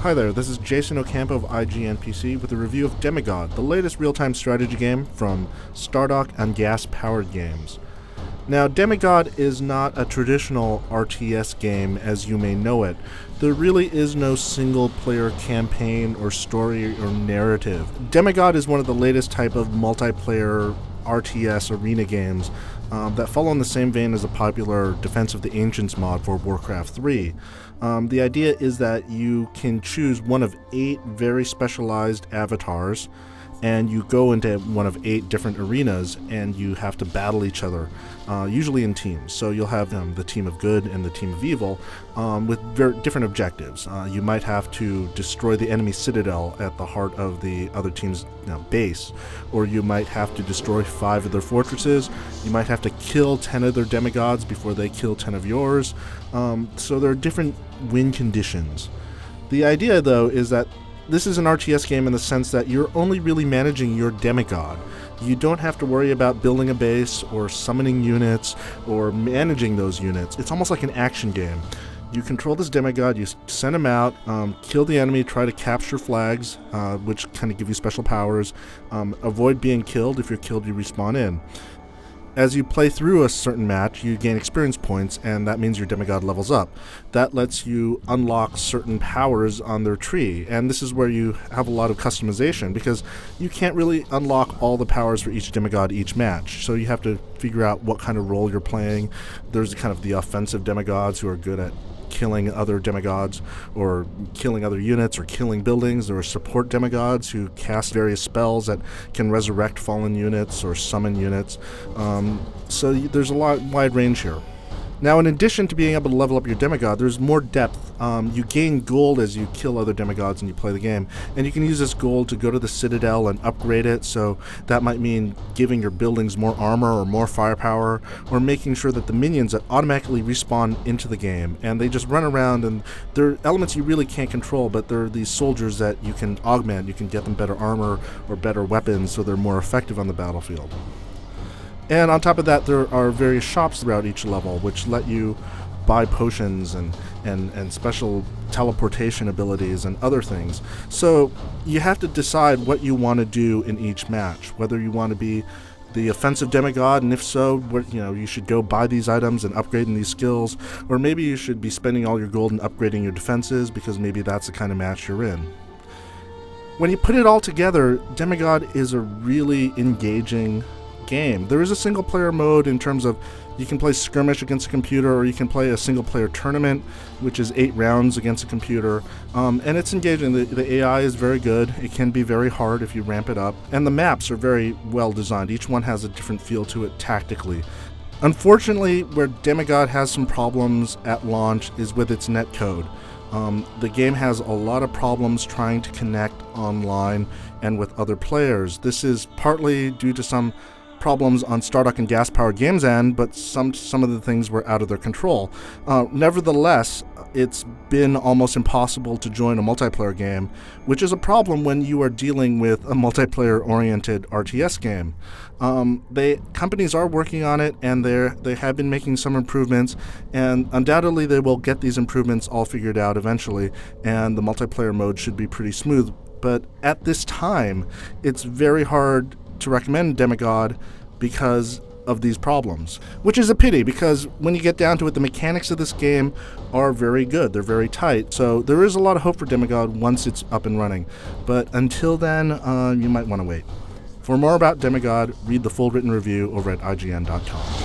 Hi there, this is Jason Ocampo of IGNPC with a review of Demigod, the latest real-time strategy game from Stardock and gas-powered games. Now, Demigod is not a traditional RTS game as you may know it. There really is no single-player campaign or story or narrative. Demigod is one of the latest type of multiplayer RTS arena games that follow in the same vein as the popular Defense of the Ancients mod for Warcraft 3. The idea is that you can choose one of 8 very specialized avatars, and you go into one of 8 different arenas, and you have to battle each other, usually in teams. So you'll have the team of good and the team of evil with very different objectives. You might have to destroy the enemy citadel at the heart of the other team's base, or you might have to destroy 5 of their fortresses. You might have to kill 10 of their demigods before they kill 10 of yours. So there are different win conditions. The idea, though, is that this is an RTS game in the sense that you're only really managing your demigod. You don't have to worry about building a base or summoning units or managing those units. It's almost like an action game. You control this demigod, you send him out, kill the enemy, try to capture flags, which kind of give you special powers. Avoid being killed. If you're killed, you respawn in. As you play through a certain match, you gain experience points, and that means your demigod levels up. That lets you unlock certain powers on their tree, and this is where you have a lot of customization, because you can't really unlock all the powers for each demigod each match, so you have to figure out what kind of role you're playing. There's kind of the offensive demigods who are good at killing other demigods or killing other units or killing buildings. There are support demigods who cast various spells that can resurrect fallen units or summon units. So there's a wide range here. Now, in addition to being able to level up your demigod, there's more depth. You gain gold as you kill other demigods and you play the game, and you can use this gold to go to the citadel and upgrade it. So that might mean giving your buildings more armor or more firepower, or making sure that the minions that automatically respawn into the game, and they just run around, and they're elements you really can't control, but they're these soldiers that you can augment. You can get them better armor or better weapons so they're more effective on the battlefield. And on top of that, there are various shops throughout each level which let you buy potions and special teleportation abilities and other things. So you have to decide what you want to do in each match, whether you want to be the offensive demigod, and if so, you should go buy these items and upgrading these skills, or maybe you should be spending all your gold and upgrading your defenses because maybe that's the kind of match you're in. When you put it all together, Demigod is a really engaging game. There is a single player mode in terms of you can play skirmish against a computer, or you can play a single player tournament, which is 8 rounds against a computer, and it's engaging. The AI is very good. It can be very hard if you ramp it up, and the maps are very well designed. Each one has a different feel to it tactically. Unfortunately, where Demigod has some problems at launch is with its netcode. The game has a lot of problems trying to connect online and with other players. This is partly due to some problems on Stardock and gas-powered games end, but some of the things were out of their control. Nevertheless, it's been almost impossible to join a multiplayer game, which is a problem when you are dealing with a multiplayer-oriented RTS game. Companies are working on it, and they have been making some improvements, and undoubtedly they will get these improvements all figured out eventually, and the multiplayer mode should be pretty smooth. But at this time, it's very hard to recommend Demigod because of these problems, which is a pity, because when you get down to it, the mechanics of this game are very good. They're very tight, so there is a lot of hope for Demigod once it's up and running, but until then, you might want to wait. For more about Demigod, read the full written review over at IGN.com.